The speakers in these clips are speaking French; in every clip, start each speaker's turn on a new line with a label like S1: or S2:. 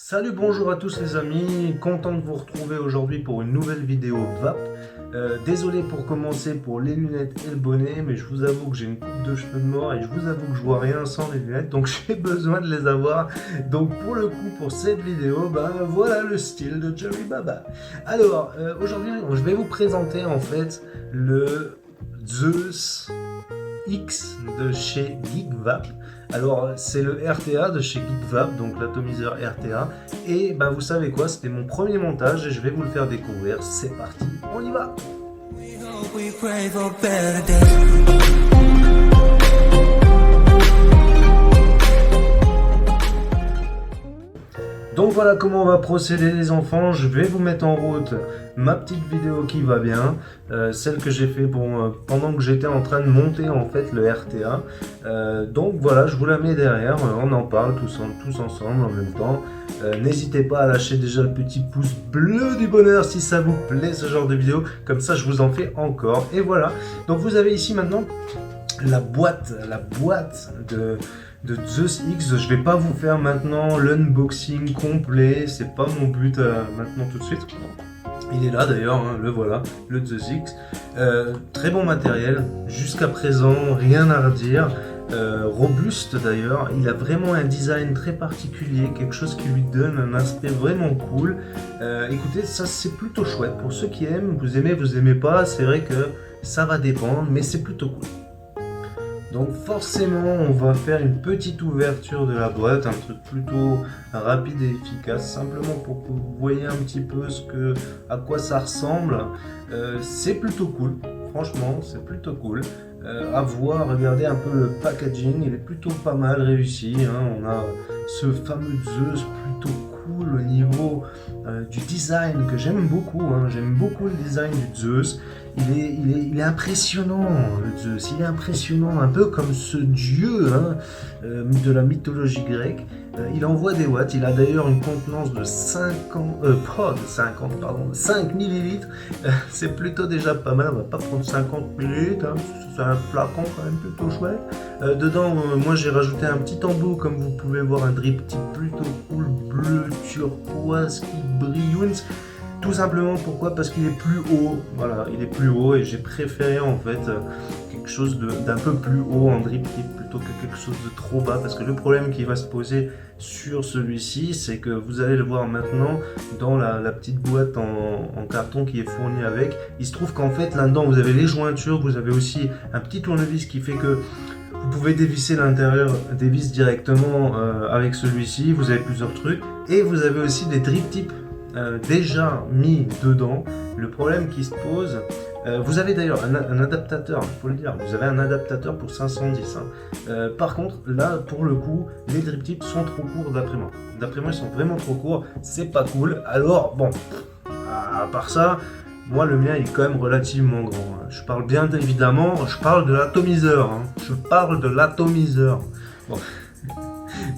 S1: Salut, bonjour à tous les amis, content de vous retrouver aujourd'hui pour une nouvelle vidéo VAP. Désolé pour commencer pour les lunettes et le bonnet, mais je vous avoue que j'ai une coupe de cheveux de mort et je vous avoue que je vois rien sans les lunettes, donc j'ai besoin de les avoir. Donc pour le coup, pour cette vidéo, voilà le style de Jerry Baba. Alors, aujourd'hui, je vais vous présenter en fait le Zeus X de chez GeekVap. Alors c'est le RTA de chez GeekVap, donc l'atomiseur RTA. Et vous savez quoi, c'était mon premier montage et je vais vous le faire découvrir. C'est parti, on y va. Donc voilà comment on va procéder les enfants, je vais vous mettre en route ma petite vidéo qui va bien, celle que j'ai fait pendant que j'étais en train de monter en fait le RTA. Donc voilà, je vous la mets derrière, on en parle tous ensemble en même temps. N'hésitez pas à lâcher déjà le petit pouce bleu du bonheur si ça vous plaît ce genre de vidéo, comme ça je vous en fais encore. Et voilà, donc vous avez ici maintenant la boîte de Zeus X. Je vais pas vous faire maintenant l'unboxing complet, c'est pas mon but maintenant tout de suite. Il est là d'ailleurs, hein, le voilà, le Zeus X. Très bon matériel, jusqu'à présent, rien à redire. Robuste d'ailleurs, il a vraiment un design très particulier, quelque chose qui lui donne un aspect vraiment cool. Écoutez, ça c'est plutôt chouette. Pour ceux qui aiment, vous aimez pas, c'est vrai que ça va dépendre, mais c'est plutôt cool. Donc forcément on va faire une petite ouverture de la boîte, un truc plutôt rapide et efficace, simplement pour que vous voyez un petit peu à quoi ça ressemble. C'est plutôt cool, franchement c'est plutôt cool. À voir, regardez un peu le packaging, il est plutôt pas mal réussi, hein. On a ce fameux Zeus plutôt cool au niveau du design que j'aime beaucoup, hein. J'aime beaucoup le design du Zeus. Il est impressionnant, le Zeus, il est impressionnant, un peu comme ce dieu hein, de la mythologie grecque. Il envoie des watts, il a d'ailleurs une contenance de 5 millilitres. C'est plutôt déjà pas mal, on va pas prendre 50 millilitres, hein, c'est un flacon quand même plutôt chouette. Dedans, moi j'ai rajouté un petit embout, comme vous pouvez voir, un drip tip plutôt cool, bleu turquoise qui brille. Tout simplement pourquoi? Parce qu'il est plus haut, voilà, il est plus haut et j'ai préféré en fait quelque chose d'un peu plus haut en drip tip plutôt que quelque chose de trop bas, parce que le problème qui va se poser sur celui-ci, c'est que vous allez le voir maintenant dans la petite boîte en carton qui est fournie avec. Il se trouve qu'en fait là-dedans vous avez les jointures, vous avez aussi un petit tournevis qui fait que vous pouvez dévisser l'intérieur des vis directement avec celui-ci, vous avez plusieurs trucs, et vous avez aussi des drip tips déjà mis dedans. Le problème qui se pose, vous avez d'ailleurs un adaptateur, il faut le dire, vous avez un adaptateur pour 510 hein. Par contre là pour le coup les drip tips sont trop courts d'après moi ils sont vraiment trop courts, c'est pas cool. Alors bon, à part ça, moi le mien est quand même relativement grand hein. Je parle bien évidemment, je parle de l'atomiseur hein. Je parle de l'atomiseur bon.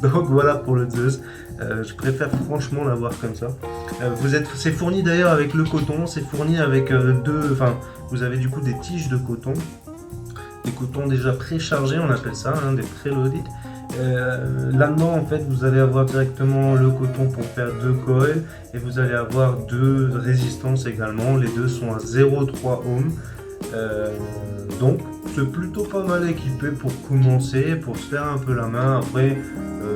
S1: Donc voilà pour le Zeus. Je préfère franchement l'avoir comme ça. C'est fourni d'ailleurs avec le coton, c'est fourni avec vous avez du coup des tiges de coton, des cotons déjà préchargés, on appelle ça, hein, des préloaded. Là-dedans en fait vous allez avoir directement le coton pour faire 2 coils et vous allez avoir 2 résistances également, les deux sont à 0,3 ohms. Donc c'est plutôt pas mal équipé pour commencer, pour se faire un peu la main. Après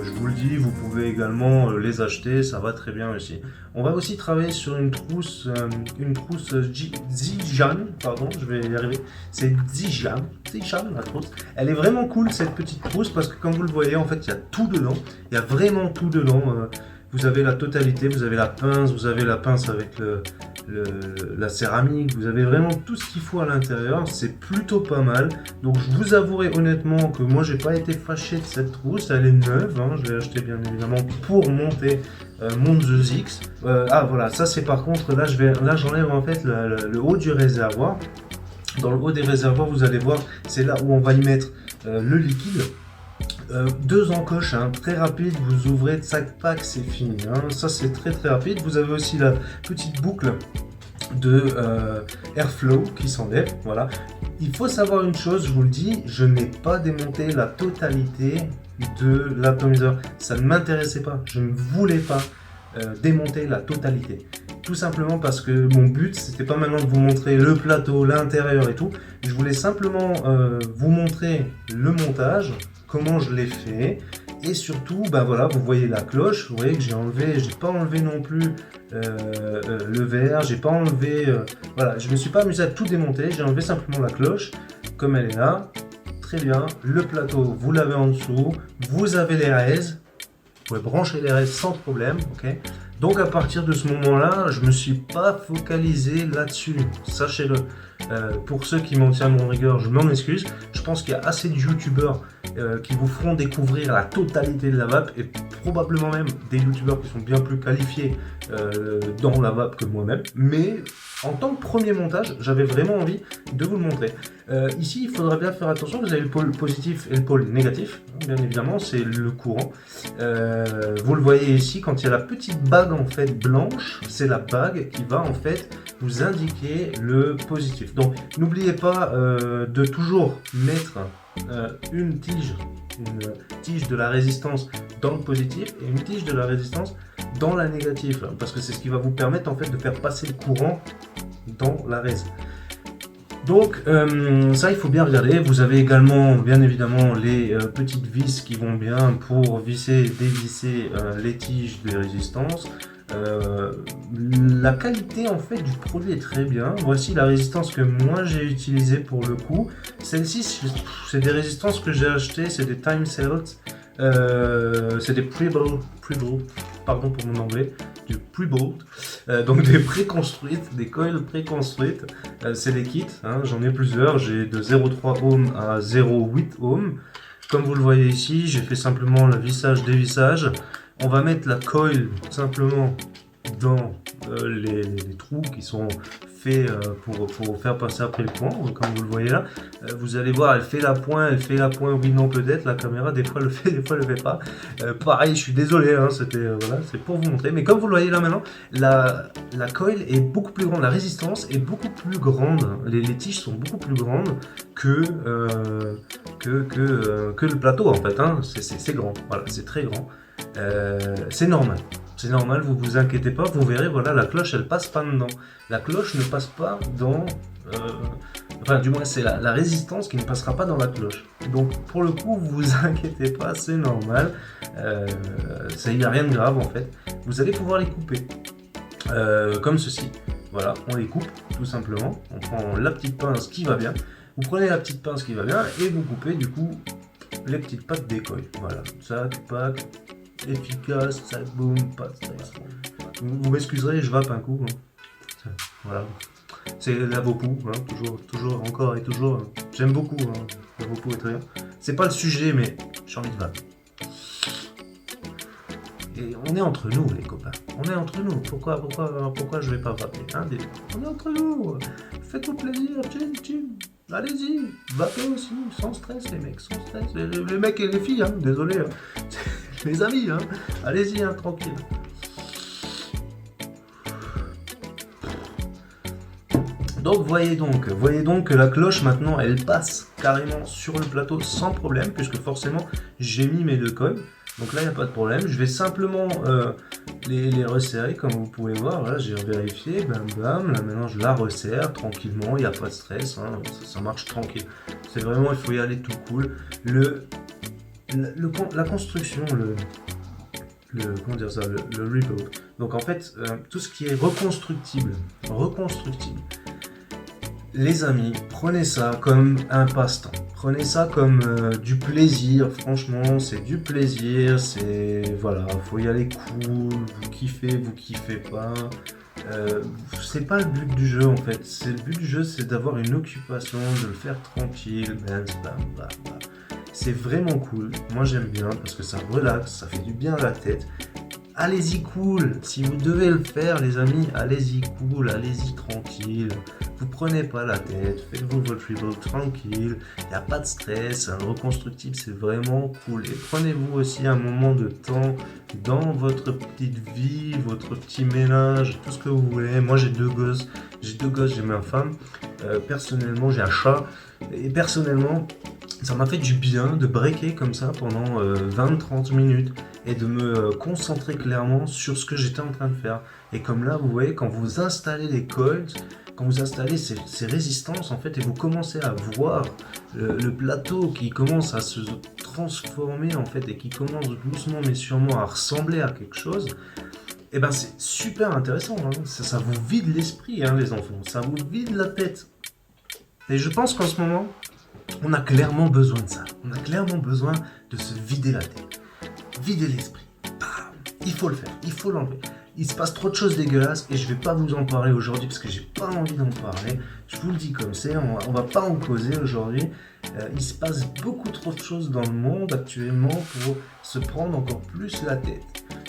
S1: je vous le dis, vous pouvez également les acheter, ça va très bien aussi. On va aussi travailler sur une trousse Zijan, pardon, je vais y arriver. C'est Zijan la trousse. Elle est vraiment cool cette petite trousse parce que comme vous le voyez, en fait, il y a tout dedans. Il y a vraiment tout dedans. Vous avez la totalité, vous avez la pince avec la céramique, vous avez vraiment tout ce qu'il faut à l'intérieur, c'est plutôt pas mal. Donc je vous avouerai honnêtement que moi j'ai pas été fâché de cette trousse, elle est neuve, hein, je l'ai achetée bien évidemment pour monter mon Zeus X. Voilà, ça c'est par contre, là j'enlève en fait le haut du réservoir. Dans le haut des réservoirs vous allez voir, c'est là où on va y mettre le liquide. 2 encoches, hein, très rapide, vous ouvrez, sac pack, c'est fini, hein. Ça c'est très rapide. Vous avez aussi la petite boucle de airflow qui s'enlève, voilà. Il faut savoir une chose, je vous le dis, je n'ai pas démonté la totalité de l'atomiseur, ça ne m'intéressait pas, je ne voulais pas démonter la totalité. Tout simplement parce que mon but, c'était pas maintenant de vous montrer le plateau, l'intérieur et tout. Je voulais simplement vous montrer le montage, comment je l'ai fait. Et surtout, ben voilà, vous voyez la cloche, vous voyez que j'ai pas enlevé non plus le verre, j'ai pas enlevé, voilà, je me suis pas amusé à tout démonter, j'ai enlevé simplement la cloche, comme elle est là. Très bien, le plateau, vous l'avez en dessous, vous avez les raises. Vous pouvez brancher les restes sans problème, ok. Donc à partir de ce moment-là, je me suis pas focalisé là-dessus, sachez-le. Pour ceux qui m'en tiendront rigueur, je m'en excuse. Je pense qu'il y a assez de youtubeurs qui vous feront découvrir la totalité de la vape et probablement même des youtubeurs qui sont bien plus qualifiés dans la vape que moi-même. Mais en tant que premier montage, j'avais vraiment envie de vous le montrer. Ici, il faudra bien faire attention, vous avez le pôle positif et le pôle négatif. Bien évidemment, c'est le courant. Vous le voyez ici, quand il y a la petite bague en fait blanche, c'est la bague qui va en fait vous indiquer le positif. Donc, n'oubliez pas de toujours mettre une tige de la résistance dans le positif et une tige de la résistance dans la négative, parce que c'est ce qui va vous permettre en fait de faire passer le courant dans la résine. Donc ça il faut bien regarder. Vous avez également bien évidemment les petites vis qui vont bien pour visser et dévisser les tiges de résistance. La qualité en fait du produit est très bien. Voici la résistance que moi j'ai utilisée pour le coup. Celle-ci c'est des résistances que j'ai achetées, c'est des time sales. C'est des pre-built, pardon pour mon anglais, du pre-built, donc des préconstruites, des coils préconstruites, c'est des kits, hein, j'en ai plusieurs, j'ai de 0,3 ohms à 0,8 ohms. Comme vous le voyez ici, j'ai fait simplement le vissage, dévissage. On va mettre la coil simplement dans les trous qui sont faits pour faire passer après le point, comme vous le voyez là. Vous allez voir, elle fait la pointe, oui, non, peut-être, la caméra, des fois elle le fait, des fois elle le fait pas. Pareil, je suis désolé, hein, voilà, c'est pour vous montrer. Mais comme vous le voyez là maintenant, la coil est beaucoup plus grande, la résistance est beaucoup plus grande, les tiges sont beaucoup plus grandes que le plateau en fait, hein. C'est grand, voilà, c'est très grand. C'est normal. C'est normal, vous vous inquiétez pas, vous verrez, voilà, la cloche elle passe pas dedans. La cloche ne passe pas dans... enfin, du moins, c'est la résistance qui ne passera pas dans la cloche. Donc, pour le coup, vous vous inquiétez pas, c'est normal. Il n'y a rien de grave en fait. Vous allez pouvoir les couper. Comme ceci. Voilà, on les coupe tout simplement. On prend la petite pince qui va bien. Vous prenez la petite pince qui va bien et vous coupez du coup les petites pattes d'écoille. Voilà, sac, pack. Efficace, ça boum, pas de stress. Vous m'excuserez, je vape un coup. Hein. Voilà. C'est la Vopou, hein, toujours, encore et toujours. Hein. J'aime beaucoup, hein. La Vopou est très bien. C'est pas le sujet, mais j'ai envie de vape. Et on est entre nous, les copains. On est entre nous. Pourquoi je vais pas vaper, hein, on est entre nous. Faites-vous plaisir, chill. Allez-y, vapez aussi, sans stress, les mecs, sans stress. Les mecs et les filles, hein, désolé. Hein. Les amis, hein. Allez-y, hein, tranquille. Donc voyez donc que la cloche maintenant elle passe carrément sur le plateau sans problème, puisque forcément j'ai mis mes deux coils. Donc là il n'y a pas de problème. Je vais simplement les resserrer comme vous pouvez voir. Là j'ai vérifié, bam, là maintenant je la resserre tranquillement, il n'y a pas de stress, hein. Ça marche tranquille. C'est vraiment, il faut y aller tout cool. La construction, comment dire ça, le rebuild. Donc en fait, tout ce qui est reconstructible. Les amis, prenez ça comme un passe-temps. Prenez ça comme du plaisir. Franchement, c'est du plaisir. Voilà, faut y aller cool. Vous kiffez pas. C'est pas le but du jeu en fait. Le but du jeu, c'est d'avoir une occupation, de le faire tranquille. Bam. C'est vraiment cool, moi j'aime bien parce que ça relaxe, ça fait du bien à la tête. Allez-y cool, si vous devez le faire les amis, allez-y cool, allez-y tranquille. Vous prenez pas la tête, faites-vous votre rebuild tranquille, il n'y a pas de stress, un reconstructible c'est vraiment cool. Et prenez-vous aussi un moment de temps dans votre petite vie, votre petit ménage, tout ce que vous voulez. Moi j'ai deux gosses, j'ai ma femme, personnellement j'ai un chat, et personnellement ça m'a fait du bien de breaker comme ça pendant 20-30 minutes et de me concentrer clairement sur ce que j'étais en train de faire. Et comme là, vous voyez, quand vous installez les coils, quand vous installez ces résistances, en fait, et vous commencez à voir le plateau qui commence à se transformer, en fait, et qui commence doucement mais sûrement à ressembler à quelque chose, et ben c'est super intéressant, hein. Ça vous vide l'esprit, hein, les enfants, ça vous vide la tête. Et je pense qu'en ce moment, on a clairement besoin de ça. On a clairement besoin de se vider la tête, vider l'esprit. Il faut le faire, il faut l'enlever. Il se passe trop de choses dégueulasses et je vais pas vous en parler aujourd'hui parce que j'ai pas envie d'en parler. Je vous le dis comme c'est, on va pas en causer aujourd'hui. Il se passe beaucoup trop de choses dans le monde actuellement pour se prendre encore plus la tête.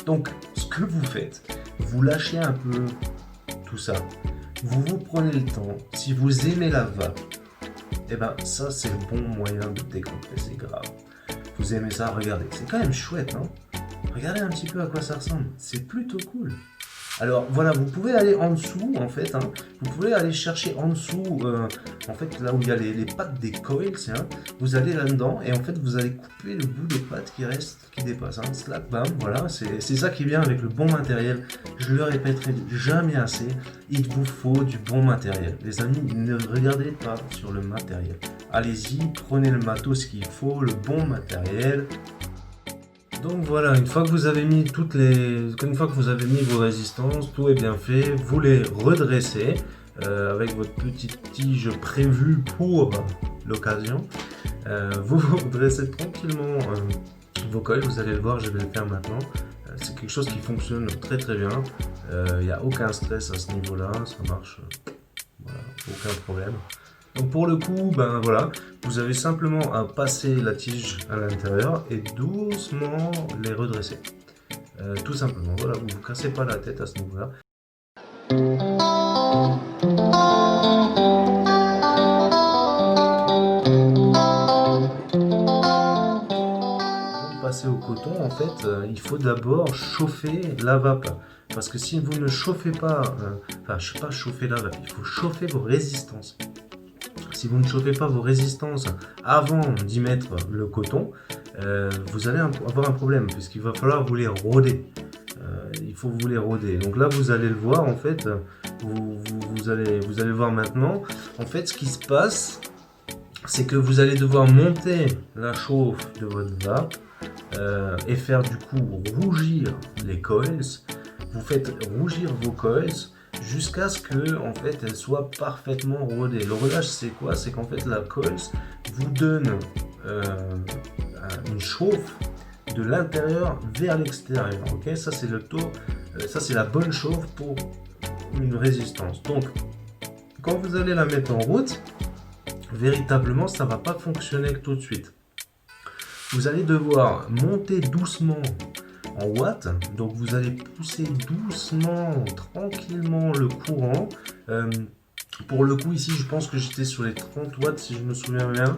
S1: Donc, ce que vous faites, vous lâchez un peu tout ça. Vous prenez le temps. Si vous aimez la vape, et ben ça c'est le bon moyen de décompresser grave. Vous aimez ça, regardez, c'est quand même chouette, non? Regardez un petit peu à quoi ça ressemble, c'est plutôt cool. Alors voilà, vous pouvez aller en dessous en fait, hein, vous pouvez aller chercher en dessous, en fait là où il y a les pattes des coils, hein, vous allez là-dedans et en fait vous allez couper le bout des pattes qui reste, qui dépasse, hein, slack, bam, voilà, c'est ça qui est bien avec le bon matériel. Je le répéterai jamais assez, il vous faut du bon matériel. Les amis, ne regardez pas sur le matériel. Allez-y, prenez le matos qu'il faut, le bon matériel. Donc voilà, une fois que vous avez mis vos résistances, tout est bien fait, vous les redressez avec votre petite tige prévue pour l'occasion. Vous redressez tranquillement vos coils, vous allez le voir, je vais le faire maintenant. C'est quelque chose qui fonctionne très très bien. Il n'y a aucun stress à ce niveau-là, ça marche, voilà, aucun problème. Donc pour le coup, ben voilà, vous avez simplement à passer la tige à l'intérieur et doucement les redresser. Tout simplement, voilà, vous ne vous cassez pas la tête à ce niveau-là. Pour passer au coton, en fait, il faut d'abord chauffer la vape. Parce que si vous ne chauffez pas, je ne sais pas chauffer la vape, il faut chauffer vos résistances. Si vous ne chauffez pas vos résistances avant d'y mettre le coton, vous allez avoir un problème puisqu'il va falloir vous les rôder. Il faut vous les rôder. Donc là, vous allez le voir en fait. Vous allez voir maintenant. En fait, ce qui se passe, c'est que vous allez devoir monter la chauffe de votre vape et faire du coup rougir les coils. Vous faites rougir vos coils jusqu'à ce que en fait elle soit parfaitement rodée. Le rodage c'est quoi? C'est qu'en fait la coils vous donne une chauffe de l'intérieur vers l'extérieur. Ok, ça c'est le taux, ça c'est la bonne chauffe pour une résistance. Donc quand vous allez la mettre en route, véritablement ça va pas fonctionner tout de suite. Vous allez devoir monter doucement en watts, donc vous allez pousser doucement, tranquillement le courant. Pour le coup ici je pense que j'étais sur les 30 watts si je me souviens bien,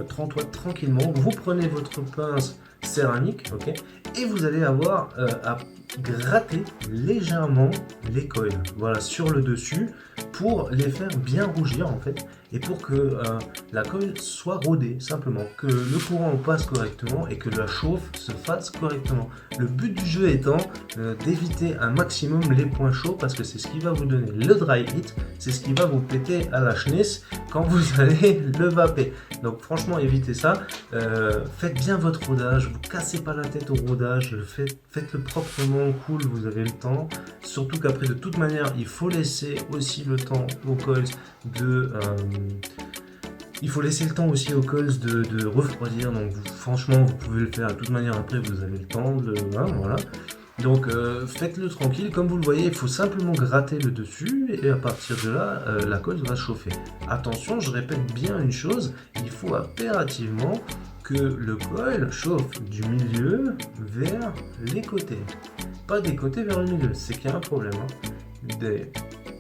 S1: 30 watts tranquillement. Vous prenez votre pince céramique, ok, et vous allez avoir à gratter légèrement les coils, voilà, sur le dessus pour les faire bien rougir en fait, et pour que la coil soit rodée simplement, que le courant passe correctement et que la chauffe se fasse correctement. Le but du jeu étant d'éviter un maximum les points chauds parce que c'est ce qui va vous donner le dry heat, c'est ce qui va vous péter à la chenisse quand vous allez le vaper. Donc franchement évitez ça, faites bien votre rodage, vous cassez pas la tête au rodage, faites-le proprement, cool, vous avez le temps, surtout qu'après de toute manière il faut laisser aussi le temps aux coils de refroidir, donc franchement vous pouvez le faire de toute manière, après vous avez le temps de voilà. Donc faites-le tranquille, comme vous le voyez, il faut simplement gratter le dessus et à partir de là, la colle va chauffer. Attention, je répète bien une chose, il faut impérativement que le coil chauffe du milieu vers les côtés. Pas des côtés vers le milieu, c'est qu'il y a un problème. Hein. Des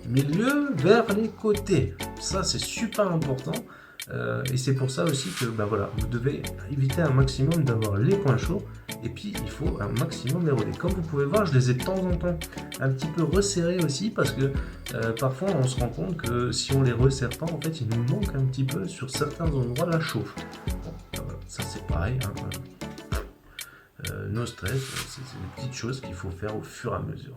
S1: milieux vers les côtés, ça c'est super important. Et c'est pour ça aussi que voilà, vous devez éviter un maximum d'avoir les points chauds et puis il faut un maximum les roder. Comme vous pouvez voir, je les ai de temps en temps un petit peu resserrés aussi parce que parfois on se rend compte que si on les resserre pas, en fait il nous manque un petit peu sur certains endroits la chauffe. Bon, ça c'est pareil, hein, no stress, c'est des petites choses qu'il faut faire au fur et à mesure.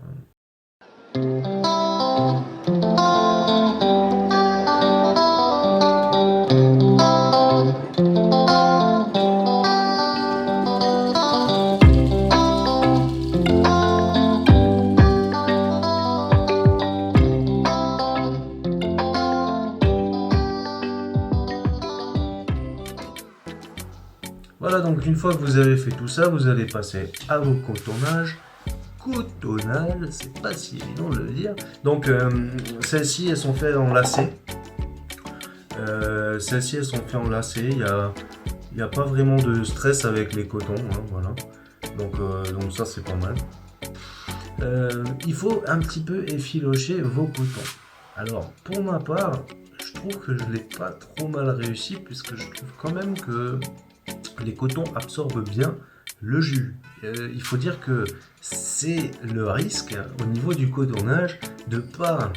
S1: Voilà, donc une fois que vous avez fait tout ça, vous allez passer à vos cotonnages. Cotonnage, c'est pas si évident de le dire. Donc celles-ci, elles sont faites en lacets. Celles-ci, elles sont faites en lacets. Il n'y a pas vraiment de stress avec les cotons. Hein, voilà. Donc ça, c'est pas mal. Il faut un petit peu effilocher vos cotons. Alors, pour ma part, je trouve que je ne l'ai pas trop mal réussi, puisque je trouve quand même que les cotons absorbent bien le jus. Il faut dire que c'est le risque au niveau du cotonnage de ne pas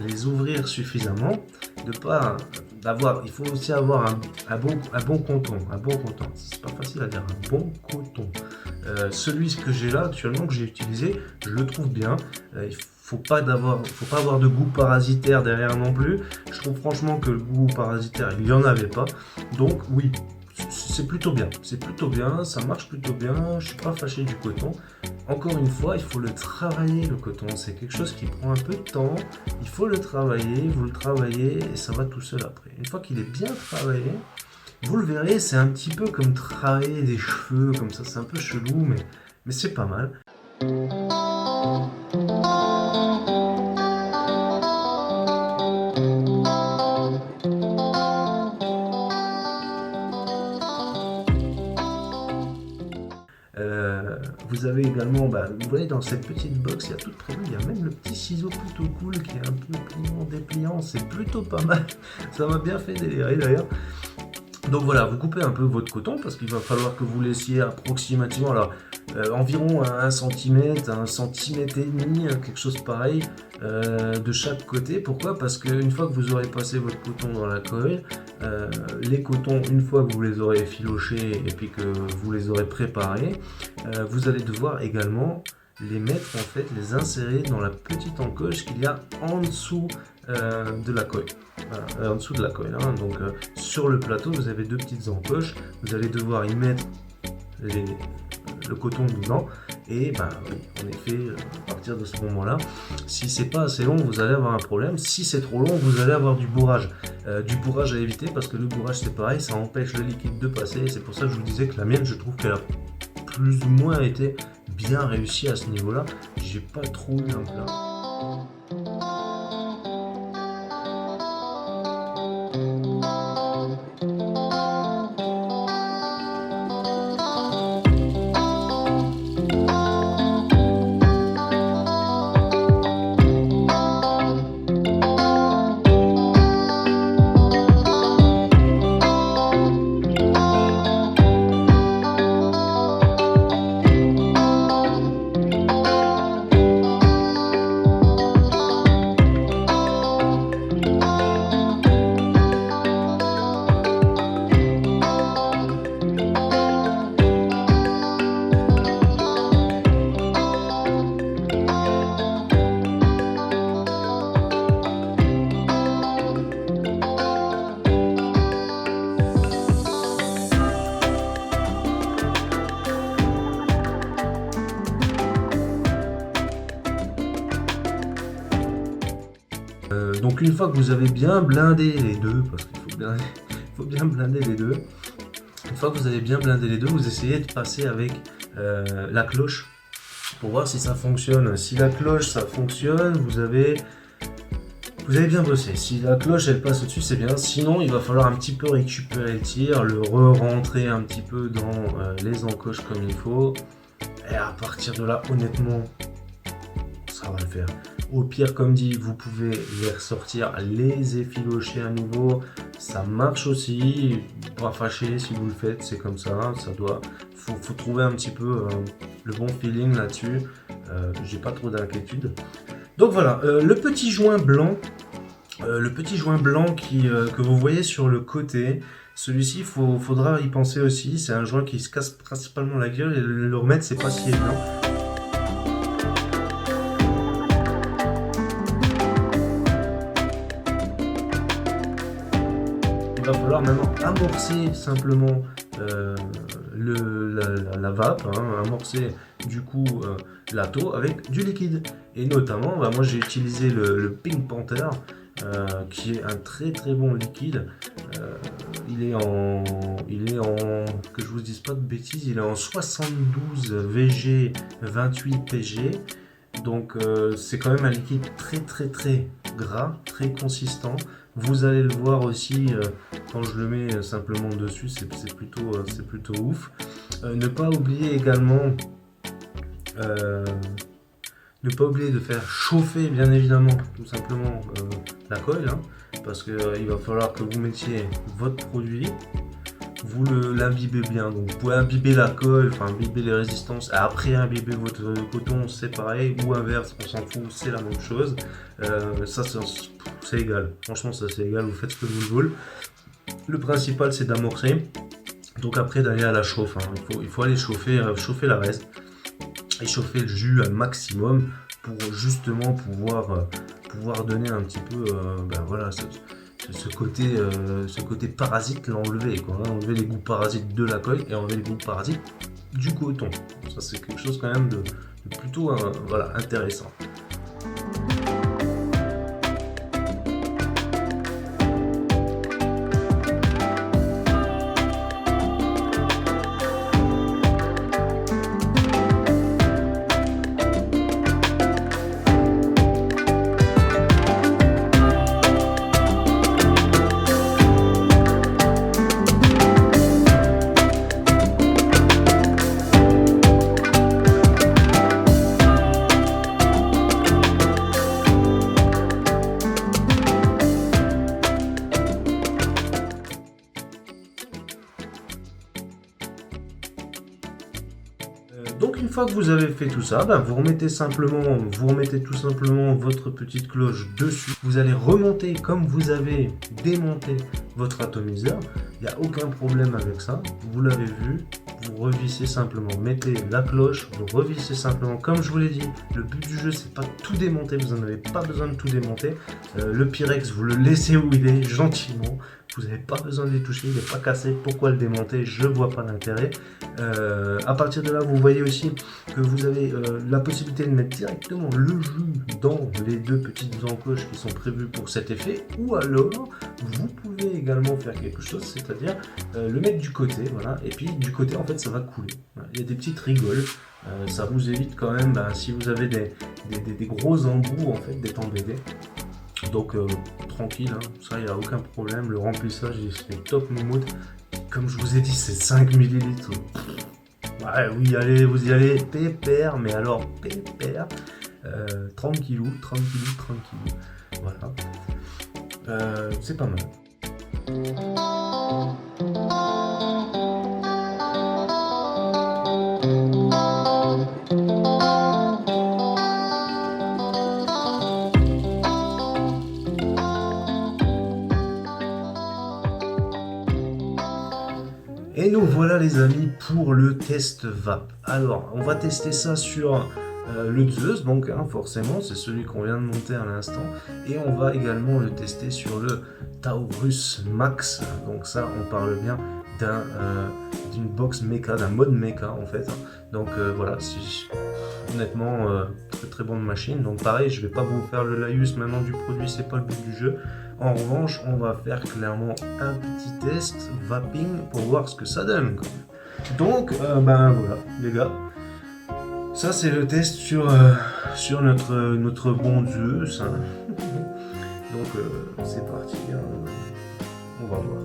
S1: les ouvrir suffisamment, il faut aussi avoir un bon coton, c'est pas facile à dire, un bon coton. Celui que j'ai là actuellement, que j'ai utilisé, je le trouve bien. Il faut pas avoir de goût parasitaire derrière non plus. Je trouve franchement que le goût parasitaire, il n'y en avait pas. Donc oui, c'est plutôt bien, ça marche plutôt bien, je suis pas fâché du coton. Encore une fois, il faut le travailler, le coton, c'est quelque chose qui prend un peu de temps, il faut le travailler, vous le travaillez et ça va tout seul après. Une fois qu'il est bien travaillé, vous le verrez, c'est un petit peu comme travailler des cheveux, comme ça, c'est un peu chelou, mais c'est pas mal. Vous avez également, vous voyez dans cette petite box, il y a tout prévu, il y a même le petit ciseau plutôt cool qui est un peu pliant, dépliant, c'est plutôt pas mal, ça m'a bien fait délirer d'ailleurs. Donc voilà, vous coupez un peu votre coton parce qu'il va falloir que vous laissiez approximativement environ 1 cm, 1 cm et demi, quelque chose pareil de chaque côté. Pourquoi? Parce qu'une fois que vous aurez passé votre coton dans la colle, les cotons, une fois que vous les aurez effilochés et puis que vous les aurez préparés, vous allez devoir également les mettre les insérer dans la petite encoche qu'il y a en dessous de la colle. Voilà, en dessous de la colle. Hein. Donc sur le plateau, vous avez 2 petites encoches. Vous allez devoir y mettre le coton dedans. Et en effet, à partir de ce moment-là, si c'est pas assez long, vous allez avoir un problème. Si c'est trop long, vous allez avoir du bourrage. Du bourrage à éviter parce que le bourrage c'est pareil, ça empêche le liquide de passer. C'est pour ça que je vous disais que la mienne, je trouve qu'elle a plus ou moins été bien réussi à ce niveau-là. J'ai pas trop eu un plat. Donc une fois que vous avez bien blindé les deux, parce qu'il faut bien blinder les deux, une fois que vous avez bien blindé les deux, vous essayez de passer avec la cloche pour voir si ça fonctionne. Si la cloche ça fonctionne, vous avez bien bossé. Si la cloche elle passe au-dessus, c'est bien. Sinon, il va falloir un petit peu récupérer le tir, le re-rentrer un petit peu dans les encoches comme il faut. Et à partir de là, honnêtement, ça va le faire. Au pire, comme dit, vous pouvez les ressortir, les effilocher à nouveau. Ça marche aussi. Pas fâché si vous le faites, c'est comme ça. Faut trouver un petit peu le bon feeling là-dessus. J'ai pas trop d'inquiétude. Donc voilà, le petit joint blanc que vous voyez sur le côté, Celui-ci, faudra y penser aussi. C'est un joint qui se casse principalement la gueule et le remettre, c'est pas si évident. Il va falloir maintenant amorcer simplement la vape, hein, amorcer du coup la taux avec du liquide. Et notamment, moi j'ai utilisé le Pink Panther, qui est un très très bon liquide. Il est en, que je vous dise pas de bêtises, il est en 72 VG 28 PG. Donc c'est quand même un liquide très très très gras, très consistant. Vous allez le voir aussi quand je le mets simplement dessus, c'est plutôt ouf. Ne pas oublier également ne pas oublier de faire chauffer bien évidemment tout simplement la colle, hein, parce qu'il va falloir que vous mettiez votre produit, vous l'imbibez bien, donc vous pouvez imbiber la colle, enfin imbiber les résistances, et après imbiber votre coton, c'est pareil, ou inverse, on s'en fout, c'est la même chose. Ça c'est égal, franchement ça c'est égal, vous faites ce que vous voulez. Le principal c'est d'amorcer, donc après d'aller à la chauffe, hein. Il faut aller chauffer la reste, et chauffer le jus un maximum pour justement pouvoir donner un petit peu voilà, ce côté parasite, l'enlever, quoi, hein, enlever les goûts parasites de la colle et enlever les goûts parasites du coton. Ça c'est quelque chose quand même de plutôt voilà, intéressant. Donc une fois que vous avez fait tout ça, vous remettez tout simplement votre petite cloche dessus. Vous allez remonter comme vous avez démonté votre atomiseur. Il n'y a aucun problème avec ça. Vous l'avez vu. Vous revissez simplement. Mettez la cloche, vous revissez simplement. Comme je vous l'ai dit, le but du jeu, c'est pas tout démonter. Vous n'en avez pas besoin de tout démonter. Le Pyrex, vous le laissez où il est, gentiment. Vous n'avez pas besoin de les toucher, il n'est pas cassé. Pourquoi le démonter? Je vois pas d'intérêt. À partir de là, vous voyez aussi que vous avez la possibilité de mettre directement le jus dans les deux petites encoches qui sont prévues pour cet effet. Ou alors, vous pouvez également faire quelque chose, c'est-à-dire le mettre du côté, voilà. Et puis du côté, en fait, ça va couler. Voilà. Il y a des petites rigoles. Ça vous évite quand même, si vous avez des gros embouts, en fait, d'être embêtés. Donc tranquille, hein, ça il n'y a aucun problème, le remplissage il se fait top moumoute. Comme je vous ai dit, c'est 5 ml. Ouais, oui, allez, vous y allez, pépère, mais alors pépère. 30 kg, voilà. C'est pas mal. Et nous voilà les amis pour le test vape. Alors on va tester ça sur le Zeus, donc hein, forcément c'est celui qu'on vient de monter à l'instant. Et on va également le tester sur le Taurus Max. Donc ça on parle bien d'une box mecha, d'un mode mecha en fait. Donc voilà, honnêtement très très bonne machine. Donc pareil, je vais pas vous faire le laïus maintenant du produit, c'est pas le but du jeu. En revanche, on va faire clairement un petit test vaping pour voir ce que ça donne. Donc, voilà, les gars. Ça, c'est le test sur notre bon Zeus. Hein. Donc, c'est parti. Hein. On va voir.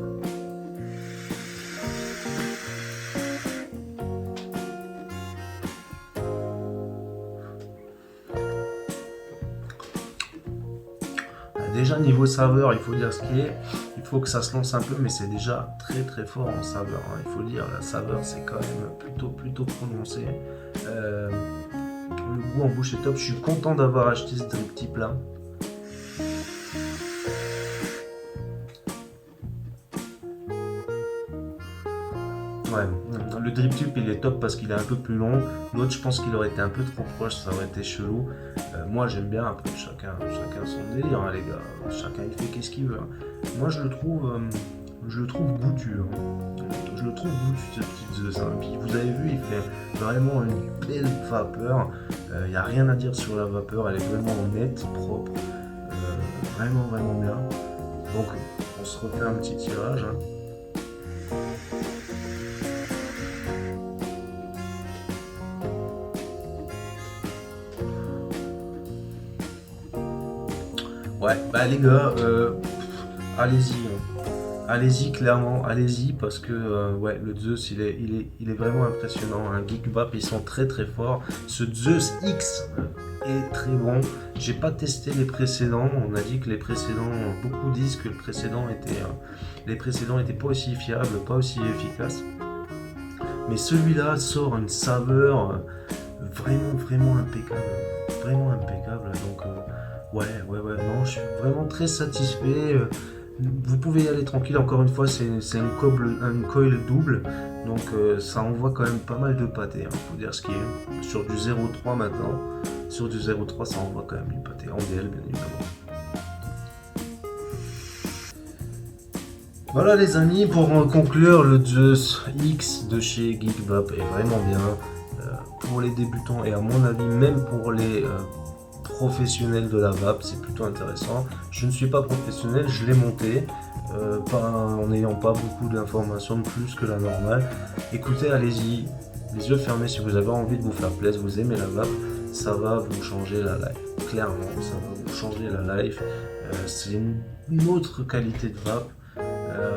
S1: Déjà niveau saveur, il faut dire ce qui est, il faut que ça se lance un peu, mais c'est déjà très très fort en saveur, hein. Il faut dire, la saveur c'est quand même plutôt prononcé. Le goût en bouche est top, je suis content d'avoir acheté ce petit plat. Ouais, le drip tube il est top parce qu'il est un peu plus long. L'autre, je pense qu'il aurait été un peu trop proche, ça aurait été chelou. Moi, j'aime bien. Après, chacun son délire, hein, les gars. Chacun il fait qu'est-ce qu'il veut. Hein. Moi, je le trouve goûtu. Hein. Je le trouve goûtu ce petit Zeus. Hein. Puis vous avez vu, il fait vraiment une belle vapeur. Il n'y a rien à dire sur la vapeur. Elle est vraiment nette, propre. Vraiment, vraiment bien. Donc, on se refait un petit tirage. Hein. Ouais, bah les gars, allez-y, hein. Allez-y clairement, allez-y parce que ouais, le Zeus il est vraiment impressionnant. Hein. Geekvap ils sont très très forts. Ce Zeus X est très bon. J'ai pas testé les précédents. On a dit que les précédents, beaucoup disent que les précédents étaient pas aussi fiables, pas aussi efficaces. Mais celui-là sort une saveur vraiment vraiment impeccable, vraiment impeccable. Donc ouais, non, je suis vraiment très satisfait. Vous pouvez y aller tranquille, encore une fois, c'est une coil double, donc ça envoie quand même pas mal de pâté, hein, faut dire ce qui est. Sur du 0.3 maintenant, sur du 0.3 ça envoie quand même du pâté, en DL bien évidemment. Voilà les amis, pour conclure, le Zeus X de chez Geekvap est vraiment bien. Pour les débutants et à mon avis même pour les professionnel de la vape, c'est plutôt intéressant. Je ne suis pas professionnel, je l'ai monté en n'ayant pas beaucoup d'informations de plus que la normale. Écoutez, allez-y, les yeux fermés si vous avez envie de vous faire plaisir, vous aimez la vape, ça va vous changer la life. Clairement, ça va vous changer la life. C'est une autre qualité de vape.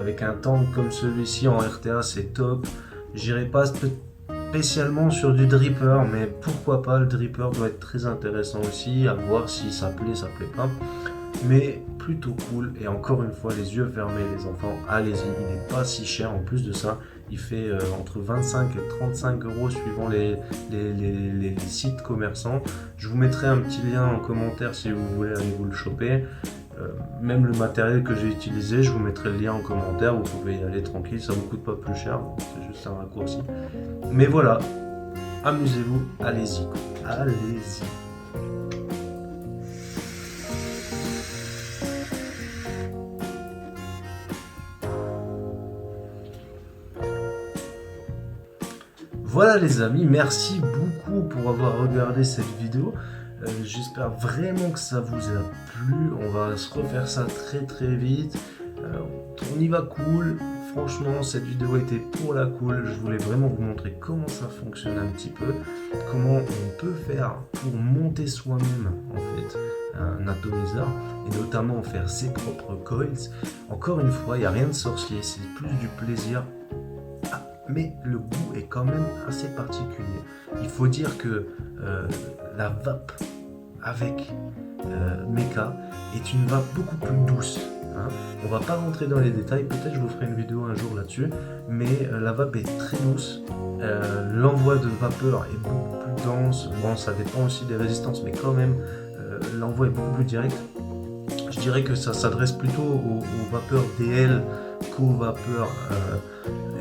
S1: Avec un tank comme celui-ci en RTA, c'est top. J'irai pas spécialement sur du dripper, mais pourquoi pas, le dripper doit être très intéressant aussi, à voir si ça plaît pas, mais plutôt cool. Et encore une fois, les yeux fermés les enfants, allez-y, il n'est pas si cher. En plus de ça, il fait entre 25 et 35 euros suivant les sites commerçants. Je vous mettrai un petit lien en commentaire si vous voulez aller vous le choper. Même le matériel que j'ai utilisé, je vous mettrai le lien en commentaire, vous pouvez y aller tranquille, ça vous coûte pas plus cher, c'est juste un raccourci. Mais voilà, amusez-vous, allez-y, allez-y. Voilà les amis, merci beaucoup pour avoir regardé cette vidéo. J'espère vraiment que ça vous a plu. On va se refaire ça très très vite. On y va cool. Franchement, cette vidéo était pour la cool. Je voulais vraiment vous montrer comment ça fonctionne un petit peu. Comment on peut faire pour monter soi-même en fait un atomiseur. Et notamment faire ses propres coils. Encore une fois, il n'y a rien de sorcier. C'est plus du plaisir. Mais le goût est quand même assez particulier. Il faut dire que la vape avec Meka est une vape beaucoup plus douce. Hein. On va pas rentrer dans les détails, peut-être je vous ferai une vidéo un jour là-dessus, mais la vape est très douce. L'envoi de vapeur est beaucoup plus dense. Bon, ça dépend aussi des résistances, mais quand même, l'envoi est beaucoup plus direct. Je dirais que ça s'adresse plutôt aux vapeurs DL qu'aux vapeurs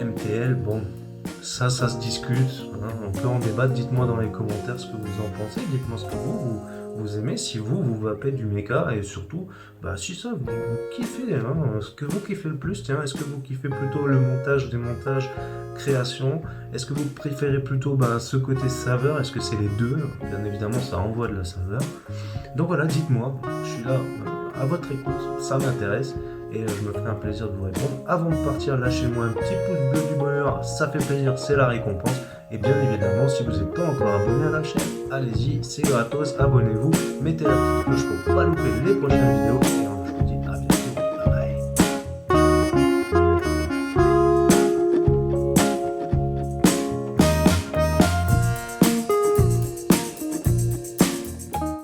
S1: MTL. Bon, ça se discute, hein, on peut en débattre. Dites-moi dans les commentaires ce que vous en pensez, dites-moi ce que vous aimez, si vous vapez du Meka, et surtout, bah, si ça vous kiffez, hein, ce que vous kiffez le plus, tiens, est-ce que vous kiffez plutôt le montage, démontage, création, est-ce que vous préférez plutôt ce côté saveur, est-ce que c'est les deux, bien évidemment ça envoie de la saveur. Donc voilà, dites-moi, je suis là à votre écoute, ça m'intéresse. Et je me ferai un plaisir de vous répondre. Avant de partir, lâchez-moi un petit pouce bleu du bonheur, ça fait plaisir, c'est la récompense. Et bien évidemment, si vous n'êtes pas encore abonné à la chaîne, allez-y, c'est gratos, abonnez-vous, mettez la petite cloche pour ne pas louper les prochaines vidéos. Et